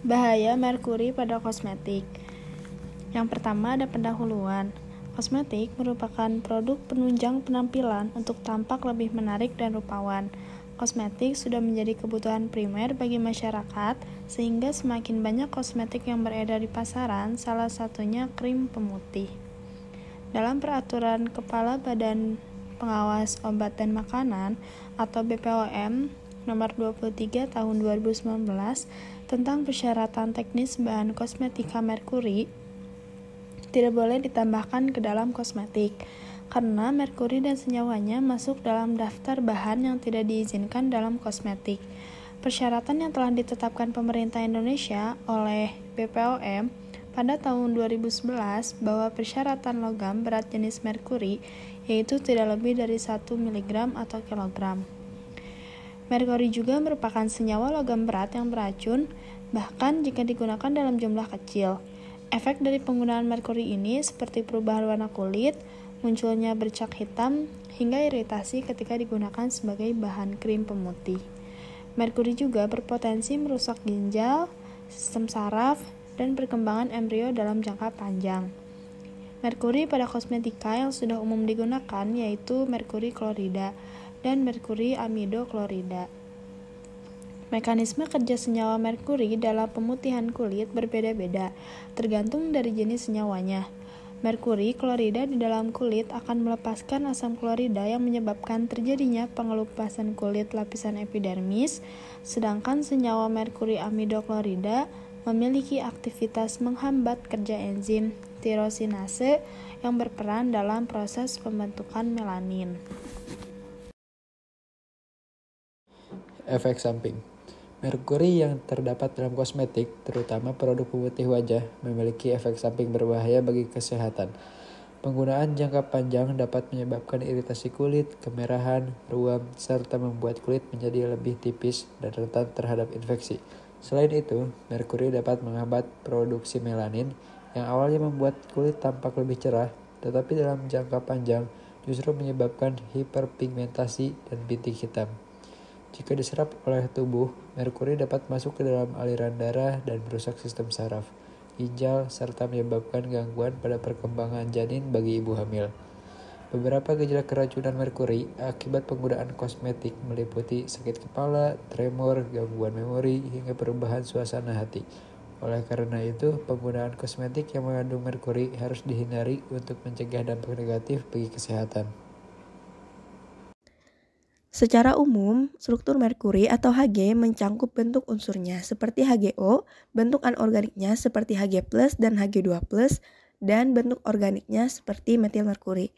Bahaya merkuri pada kosmetik. Yang pertama ada pendahuluan. Kosmetik merupakan produk penunjang penampilan untuk tampak lebih menarik dan rupawan. Kosmetik sudah menjadi kebutuhan primer bagi masyarakat, sehingga semakin banyak kosmetik yang beredar di pasaran, salah satunya krim pemutih. Dalam peraturan Kepala Badan Pengawas Obat dan Makanan atau BPOM nomor 23 tahun 2019 tentang persyaratan teknis bahan kosmetika merkuri, tidak boleh ditambahkan ke dalam kosmetik karena merkuri dan senyawanya masuk dalam daftar bahan yang tidak diizinkan dalam kosmetik. Persyaratan yang telah ditetapkan pemerintah Indonesia oleh BPOM pada tahun 2011 bahwa persyaratan logam berat jenis merkuri yaitu tidak lebih dari 1 mg atau kilogram. Merkuri juga merupakan senyawa logam berat yang beracun, bahkan jika digunakan dalam jumlah kecil. Efek dari penggunaan merkuri ini seperti perubahan warna kulit, munculnya bercak hitam, hingga iritasi ketika digunakan sebagai bahan krim pemutih. Merkuri juga berpotensi merusak ginjal, sistem saraf, dan perkembangan embrio dalam jangka panjang. Merkuri pada kosmetika yang sudah umum digunakan yaitu merkuri klorida dan merkuri amido klorida. Mekanisme kerja senyawa merkuri dalam pemutihan kulit berbeda-beda, tergantung dari jenis senyawanya. Merkuri klorida di dalam kulit akan melepaskan asam klorida yang menyebabkan terjadinya pengelupasan kulit lapisan epidermis, sedangkan senyawa merkuri amido klorida memiliki aktivitas menghambat kerja enzim tirosinase yang berperan dalam proses pembentukan melanin. Efek samping. Merkuri yang terdapat dalam kosmetik, terutama produk pemutih wajah, memiliki efek samping berbahaya bagi kesehatan. Penggunaan jangka panjang dapat menyebabkan iritasi kulit, kemerahan, ruam, serta membuat kulit menjadi lebih tipis dan rentan terhadap infeksi. Selain itu, merkuri dapat menghambat produksi melanin yang awalnya membuat kulit tampak lebih cerah, tetapi dalam jangka panjang justru menyebabkan hiperpigmentasi dan bintik hitam. Jika diserap oleh tubuh, merkuri dapat masuk ke dalam aliran darah dan merusak sistem saraf, ginjal, serta menyebabkan gangguan pada perkembangan janin bagi ibu hamil. Beberapa gejala keracunan merkuri akibat penggunaan kosmetik meliputi sakit kepala, tremor, gangguan memori, hingga perubahan suasana hati. Oleh karena itu, penggunaan kosmetik yang mengandung merkuri harus dihindari untuk mencegah dampak negatif bagi kesehatan. Secara umum, struktur merkuri atau Hg mencangkup bentuk unsurnya seperti HgO, bentuk anorganiknya seperti Hg+ dan Hg2+, dan bentuk organiknya seperti metil merkuri.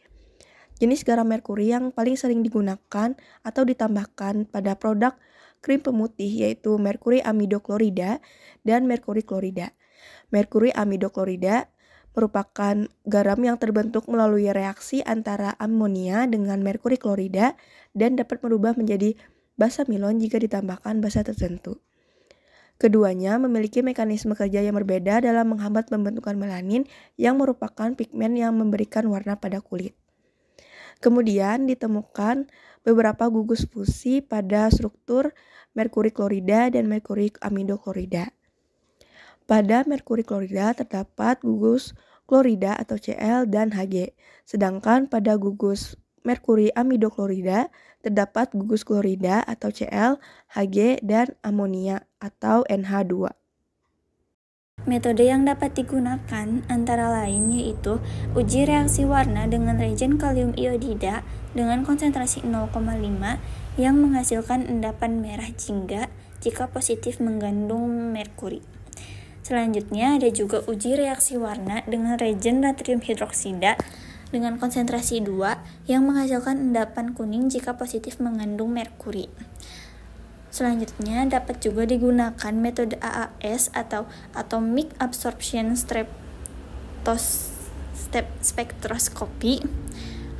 Jenis garam merkuri yang paling sering digunakan atau ditambahkan pada produk krim pemutih yaitu merkuri amido klorida dan merkuri klorida. Merkuri amido klorida merupakan garam yang terbentuk melalui reaksi antara amonia dengan merkuri klorida dan dapat berubah menjadi basa milon jika ditambahkan basa tertentu. Keduanya memiliki mekanisme kerja yang berbeda dalam menghambat pembentukan melanin yang merupakan pigmen yang memberikan warna pada kulit. Kemudian ditemukan beberapa gugus fusi pada struktur merkuri klorida dan merkuri amido klorida. Pada merkuri klorida terdapat gugus klorida atau Cl dan Hg, sedangkan pada gugus merkuri amido klorida terdapat gugus klorida atau Cl, Hg, dan amonia atau NH2. Metode yang dapat digunakan antara lain yaitu uji reaksi warna dengan reagen kalium iodida dengan konsentrasi 0,5 yang menghasilkan endapan merah jingga jika positif mengandung merkuri. Selanjutnya ada juga uji reaksi warna dengan reagen natrium hidroksida dengan konsentrasi 2 yang menghasilkan endapan kuning jika positif mengandung merkuri. Selanjutnya dapat juga digunakan metode AAS atau Atomic Absorption Spectroscopy,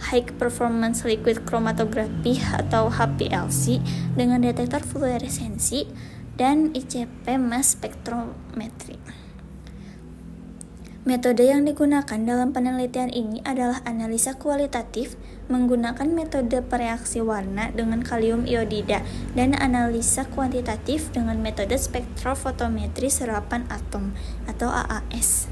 High Performance Liquid Chromatography atau HPLC dengan detektor fluoresensi, dan ICP Mass Spectrometry. Metode yang digunakan dalam penelitian ini adalah analisa kualitatif menggunakan metode pereaksi warna dengan kalium iodida dan analisa kuantitatif dengan metode spektrofotometri serapan atom atau AAS.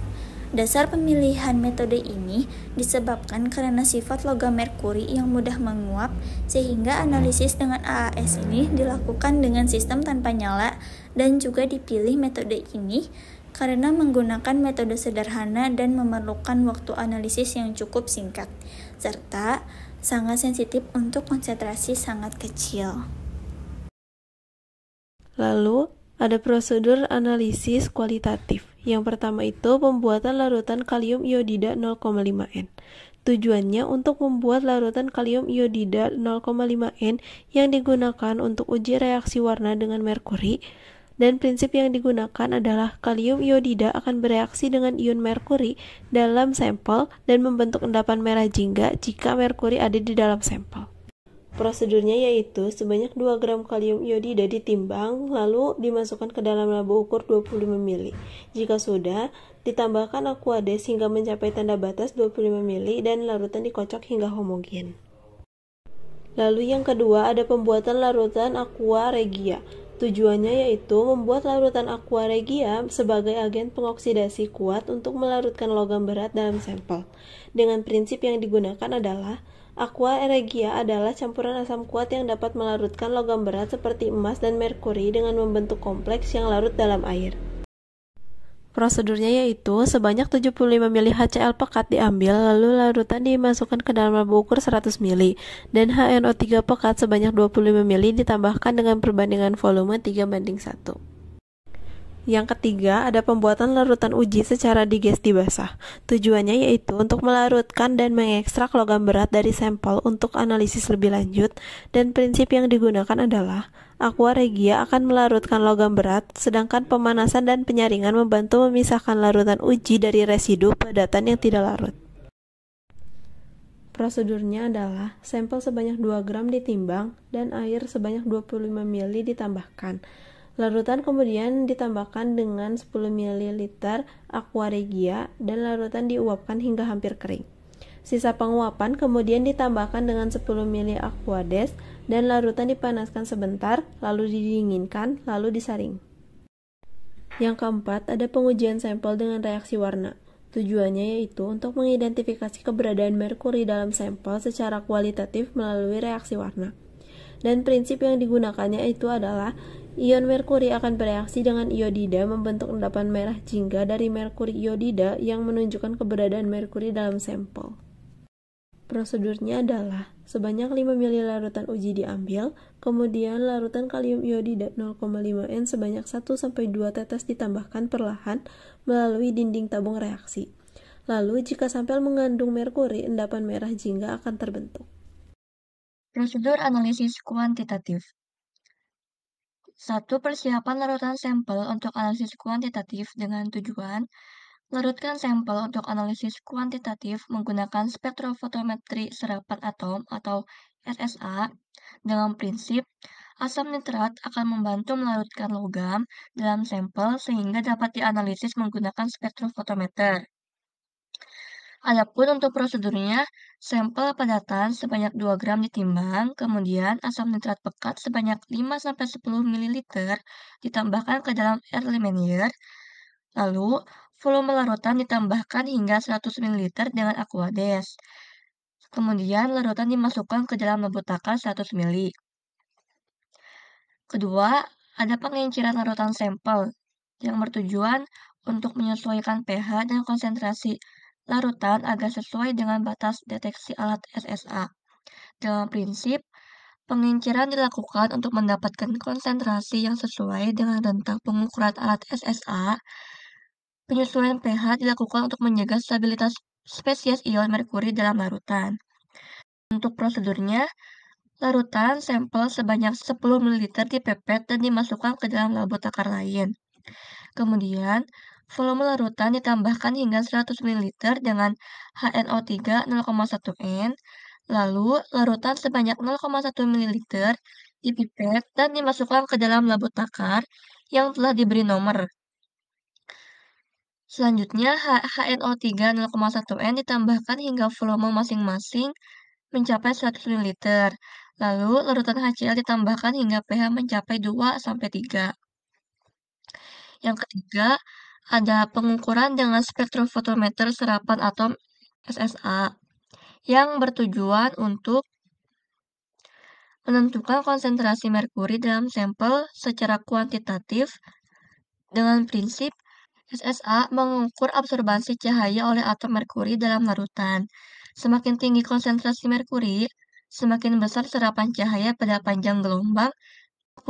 Dasar pemilihan metode ini disebabkan karena sifat logam merkuri yang mudah menguap, sehingga analisis dengan AAS ini dilakukan dengan sistem tanpa nyala, dan juga dipilih metode ini karena menggunakan metode sederhana dan memerlukan waktu analisis yang cukup singkat, serta sangat sensitif untuk konsentrasi sangat kecil. Lalu, ada prosedur analisis kualitatif. Yang pertama itu pembuatan larutan kalium iodida 0,5 N. Tujuannya untuk membuat larutan kalium iodida 0,5 N yang digunakan untuk uji reaksi warna dengan merkuri, dan prinsip yang digunakan adalah kalium iodida akan bereaksi dengan ion merkuri dalam sampel dan membentuk endapan merah jingga jika merkuri ada di dalam sampel. Prosedurnya yaitu sebanyak 2 gram kalium iodida ditimbang, lalu dimasukkan ke dalam laba ukur 25 ml. Jika sudah, ditambahkan aquades hingga mencapai tanda batas 25 ml dan larutan dikocok hingga homogen. Lalu yang kedua ada pembuatan larutan aqua regia. Tujuannya yaitu membuat larutan aqua regia sebagai agen pengoksidasi kuat untuk melarutkan logam berat dalam sampel. Dengan prinsip yang digunakan adalah aqua regia adalah campuran asam kuat yang dapat melarutkan logam berat seperti emas dan merkuri dengan membentuk kompleks yang larut dalam air. Prosedurnya yaitu sebanyak 75 ml HCl pekat diambil, lalu larutan dimasukkan ke dalam laba ukur 100 ml, dan HNO3 pekat sebanyak 25 ml ditambahkan dengan perbandingan volume 3:1. Yang ketiga, ada pembuatan larutan uji secara digesti basah. Tujuannya yaitu untuk melarutkan dan mengekstrak logam berat dari sampel untuk analisis lebih lanjut, dan prinsip yang digunakan adalah aqua regia akan melarutkan logam berat, sedangkan pemanasan dan penyaringan membantu memisahkan larutan uji dari residu padatan yang tidak larut. Prosedurnya adalah sampel sebanyak 2 gram ditimbang dan air sebanyak 25 ml ditambahkan. Larutan kemudian ditambahkan dengan 10 ml aqua regia dan larutan diuapkan hingga hampir kering. Sisa penguapan kemudian ditambahkan dengan 10 ml aquades dan larutan dipanaskan sebentar, lalu didinginkan, lalu disaring. Yang keempat, ada pengujian sampel dengan reaksi warna. Tujuannya yaitu untuk mengidentifikasi keberadaan merkuri dalam sampel secara kualitatif melalui reaksi warna. Dan prinsip yang digunakannya itu adalah ion merkuri akan bereaksi dengan iodida membentuk endapan merah jingga dari merkuri iodida yang menunjukkan keberadaan merkuri dalam sampel. Prosedurnya adalah sebanyak 5 ml larutan uji diambil, kemudian larutan kalium iodida 0,5 N sebanyak 1-2 tetes ditambahkan perlahan melalui dinding tabung reaksi. Lalu jika sampel mengandung merkuri, endapan merah jingga akan terbentuk. Prosedur analisis kuantitatif. 1. Persiapan larutan sampel untuk analisis kuantitatif dengan tujuan larutkan sampel untuk analisis kuantitatif menggunakan spektrofotometri serapan atom atau SSA dengan prinsip asam nitrat akan membantu melarutkan logam dalam sampel sehingga dapat dianalisis menggunakan spektrofotometer. Adapun untuk prosedurnya, sampel padatan sebanyak 2 gram ditimbang, kemudian asam nitrat pekat sebanyak 5-10 ml ditambahkan ke dalam air Lamier, lalu volume larutan ditambahkan hingga 100 ml dengan aquades. Kemudian larutan dimasukkan ke dalam lembut takar 100 ml. Kedua, ada penginciran larutan sampel yang bertujuan untuk menyesuaikan pH dan konsentrasi larutan agar sesuai dengan batas deteksi alat SSA. Dalam prinsip, penginciran dilakukan untuk mendapatkan konsentrasi yang sesuai dengan rentang pengukuran alat SSA. Penyesuaian pH dilakukan untuk menjaga stabilitas spesies ion merkuri dalam larutan. Untuk prosedurnya, larutan sampel sebanyak 10 ml dipepet dan dimasukkan ke dalam laba takar lain. Kemudian, volume larutan ditambahkan hingga 100 ml dengan HNO3 0,1 N, lalu larutan sebanyak 0,1 ml dipipet dan dimasukkan ke dalam laba takar yang telah diberi nomor. Selanjutnya, HNO3 0,1N ditambahkan hingga volume masing-masing mencapai 100 ml. Lalu, larutan HCl ditambahkan hingga pH mencapai 2-3. Yang ketiga, ada pengukuran dengan spektrofotometer serapan atom SSA yang bertujuan untuk menentukan konsentrasi merkuri dalam sampel secara kuantitatif dengan prinsip SSA mengukur absorbansi cahaya oleh atom merkuri dalam larutan. Semakin tinggi konsentrasi merkuri, semakin besar serapan cahaya pada panjang gelombang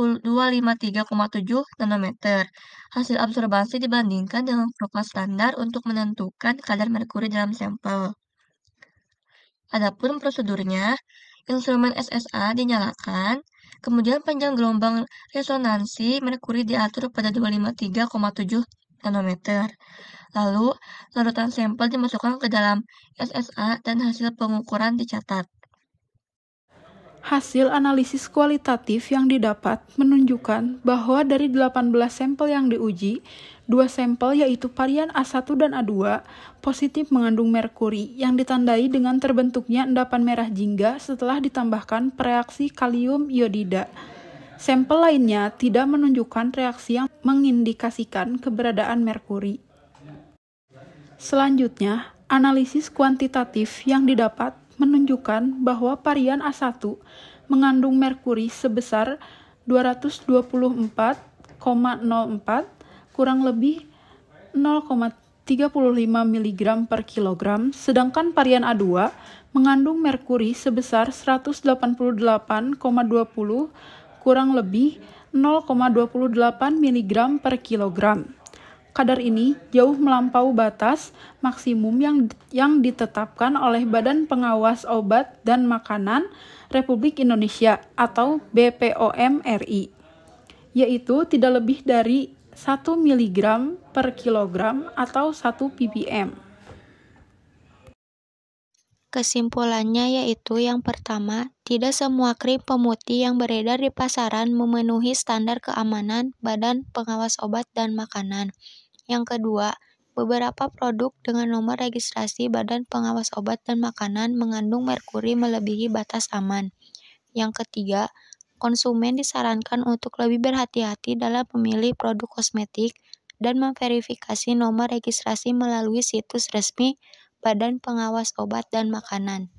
253,7 nanometer. Hasil absorbansi dibandingkan dengan profil standar untuk menentukan kadar merkuri dalam sampel. Adapun prosedurnya, instrumen SSA dinyalakan, kemudian panjang gelombang resonansi merkuri diatur pada 253,7 nanometer. Lalu, larutan sampel dimasukkan ke dalam SSA dan hasil pengukuran dicatat. Hasil analisis kualitatif yang didapat menunjukkan bahwa dari 18 sampel yang diuji, 2 sampel yaitu varian A1 dan A2 positif mengandung merkuri yang ditandai dengan terbentuknya endapan merah jingga setelah ditambahkan pereaksi kalium iodida. Sampel lainnya tidak menunjukkan reaksi yang mengindikasikan keberadaan merkuri. Selanjutnya, analisis kuantitatif yang didapat menunjukkan bahwa varian A1 mengandung merkuri sebesar 224,04 kurang lebih 0,35 mg per kilogram, sedangkan varian A2 mengandung merkuri sebesar 188,20 kurang lebih 0,28 mg per kilogram. Kadar ini jauh melampaui batas maksimum yang ditetapkan oleh Badan Pengawas Obat dan Makanan Republik Indonesia atau BPOM RI, yaitu tidak lebih dari 1 mg per kilogram atau 1 ppm. Kesimpulannya yaitu yang pertama, tidak semua krim pemutih yang beredar di pasaran memenuhi standar keamanan Badan Pengawas Obat dan Makanan. Yang kedua, beberapa produk dengan nomor registrasi Badan Pengawas Obat dan Makanan mengandung merkuri melebihi batas aman. Yang ketiga, konsumen disarankan untuk lebih berhati-hati dalam memilih produk kosmetik dan memverifikasi nomor registrasi melalui situs resmi Badan Pengawas Obat dan Makanan.